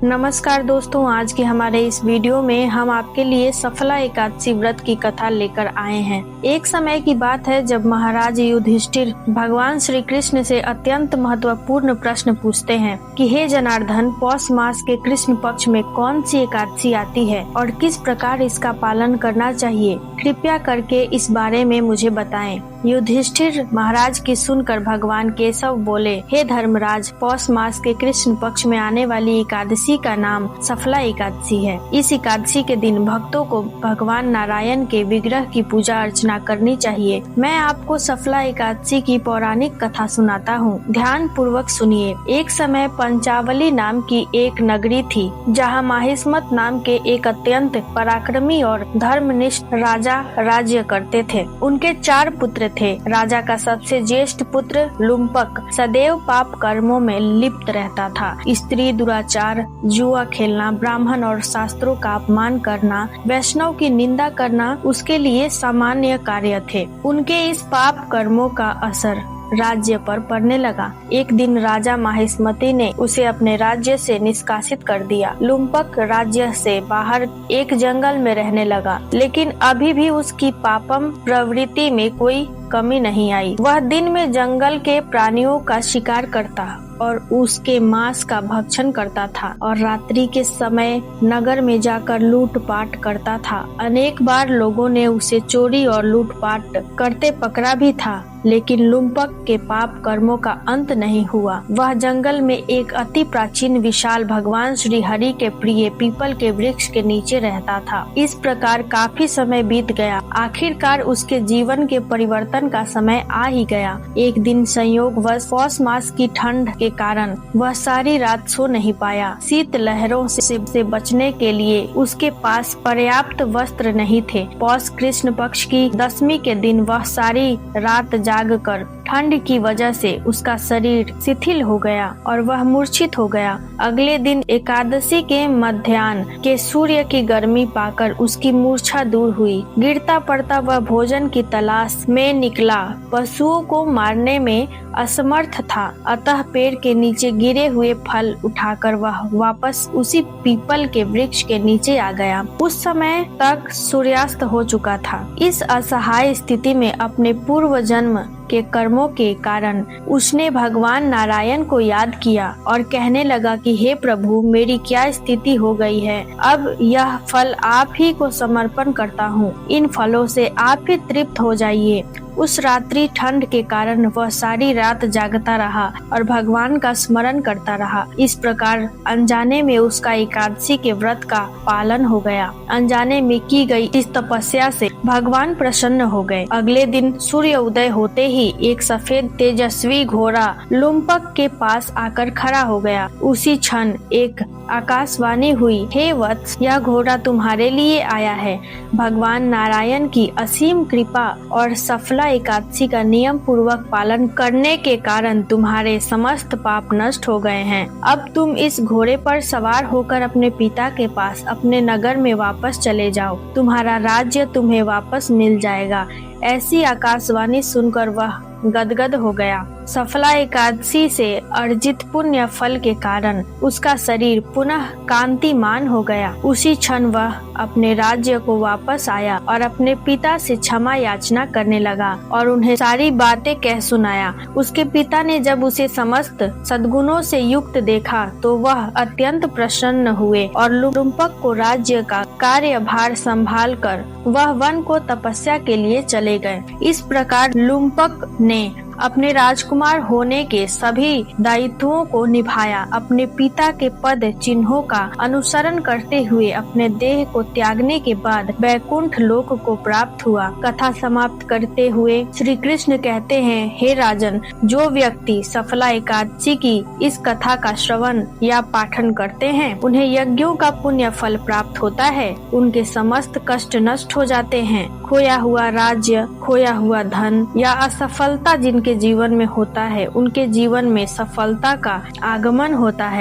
नमस्कार दोस्तों, आज के हमारे इस वीडियो में हम आपके लिए सफला एकादशी व्रत की कथा लेकर आए हैं। एक समय की बात है जब महाराज युधिष्ठिर भगवान श्री कृष्ण से अत्यंत महत्वपूर्ण प्रश्न पूछते हैं कि हे जनार्दन, पौष मास के कृष्ण पक्ष में कौन सी एकादशी आती है और किस प्रकार इसका पालन करना चाहिए, कृपया करके इस बारे में मुझे बताएं। युधिष्ठिर महाराज की सुनकर भगवान केशव बोले, हे धर्मराज, पौष मास के कृष्ण पक्ष में आने वाली एकादशी का नाम सफला एकादशी है। इस एकादशी के दिन भक्तों को भगवान नारायण के विग्रह की पूजा अर्चना करनी चाहिए। मैं आपको सफला एकादशी की पौराणिक कथा सुनाता हूँ, ध्यान पूर्वक सुनिए। एक समय पंचावली नाम की एक नगरी थी, जहाँ माहिष्मत नाम के एक अत्यंत पराक्रमी और धर्मनिष्ठ राजा राज्य करते थे। उनके 4 पुत्र थे। राजा का सबसे ज्येष्ठ पुत्र लुम्पक सदैव पाप कर्मों में लिप्त रहता था। स्त्री दुराचार, जुआ खेलना, ब्राह्मण और शास्त्रों का अपमान करना, वैष्णव की निंदा करना उसके लिए सामान्य कार्य थे। उनके इस पाप कर्मों का असर राज्य पर पड़ने लगा। एक दिन राजा माहिष्मती ने उसे अपने राज्य से निष्कासित कर दिया। लुम्पक राज्य से बाहर एक जंगल में रहने लगा, लेकिन अभी भी उसकी पापम प्रवृत्ति में कोई कमी नहीं आई। वह दिन में जंगल के प्राणियों का शिकार करता और उसके मांस का भक्षण करता था और रात्रि के समय नगर में जाकर लूटपाट करता था। अनेक बार लोगों ने उसे चोरी और लूटपाट करते पकड़ा भी था, लेकिन लुम्पक के पाप कर्मों का अंत नहीं हुआ। वह जंगल में एक अति प्राचीन विशाल भगवान श्री हरि के प्रिय पीपल के वृक्ष के नीचे रहता था। इस प्रकार काफी समय बीत गया। आखिरकार उसके जीवन के परिवर्तन का समय आ ही गया। एक दिन संयोगवश पौष मास की ठंड के कारण वह सारी रात सो नहीं पाया। शीत लहरों से बचने के लिए उसके पास पर्याप्त वस्त्र नहीं थे। पौष कृष्ण पक्ष की दशमी के दिन वह सारी रात जागकर ठंड की वजह से उसका शरीर शिथिल हो गया और वह मूर्छित हो गया। अगले दिन एकादशी के मध्याह्न के सूर्य की गर्मी पाकर उसकी मूर्छा दूर हुई। गिरता पड़ता वह भोजन की तलाश में निकला। पशुओं को मारने में असमर्थ था, अतः पेड़ के नीचे गिरे हुए फल उठाकर वह वापस उसी पीपल के वृक्ष के नीचे आ गया। उस समय तक सूर्यास्त हो चुका था। इस असहाय स्थिति में अपने पूर्व जन्म के कर्मों के कारण उसने भगवान नारायण को याद किया और कहने लगा कि हे प्रभु, मेरी क्या स्थिति हो गई है। अब यह फल आप ही को समर्पण करता हूँ। इन फलों से आप ही तृप्त हो जाइए। उस रात्रि ठंड के कारण वह सारी रात जागता रहा और भगवान का स्मरण करता रहा। इस प्रकार अनजाने में उसका एकादशी के व्रत का पालन हो गया। अनजाने में की गई इस तपस्या से भगवान प्रसन्न हो गए। अगले दिन सूर्य उदय होते ही एक सफेद तेजस्वी घोड़ा लुम्पक के पास आकर खड़ा हो गया। उसी क्षण एक आकाशवाणी हुई, हे वत्स, यह घोड़ा तुम्हारे लिए आया है। भगवान नारायण की असीम कृपा और सफला एकादशी का नियम पूर्वक पालन करने के कारण तुम्हारे समस्त पाप नष्ट हो गए हैं। अब तुम इस घोड़े पर सवार होकर अपने पिता के पास अपने नगर में वापस चले जाओ। तुम्हारा राज्य तुम्हें वापस मिल जाएगा। ऐसी आकाशवाणी सुनकर वह गदगद हो गया। सफला एकादशी से अर्जित पुण्य फल के कारण उसका शरीर पुनः कांतिमान हो गया। उसी क्षण वह अपने राज्य को वापस आया और अपने पिता से क्षमा याचना करने लगा और उन्हें सारी बातें कह सुनाया। उसके पिता ने जब उसे समस्त सद्गुणों से युक्त देखा तो वह अत्यंत प्रसन्न हुए और लुम्पक को राज्य का कार्यभार संभाल कर वह वन को तपस्या के लिए चले गए। इस प्रकार लुम्पक ने अपने राजकुमार होने के सभी दायित्वों को निभाया। अपने पिता के पद चिन्हों का अनुसरण करते हुए अपने देह को त्यागने के बाद वैकुंठ लोक को प्राप्त हुआ। कथा समाप्त करते हुए श्री कृष्ण कहते हैं, हे राजन, जो व्यक्ति सफला एकादशी की इस कथा का श्रवण या पाठन करते हैं, उन्हें यज्ञों का पुण्य फल प्राप्त होता है। उनके समस्त कष्ट नष्ट हो जाते हैं। खोया हुआ राज्य, खोया हुआ धन या असफलता जिनके जीवन में होता है, उनके जीवन में सफलता का आगमन होता है।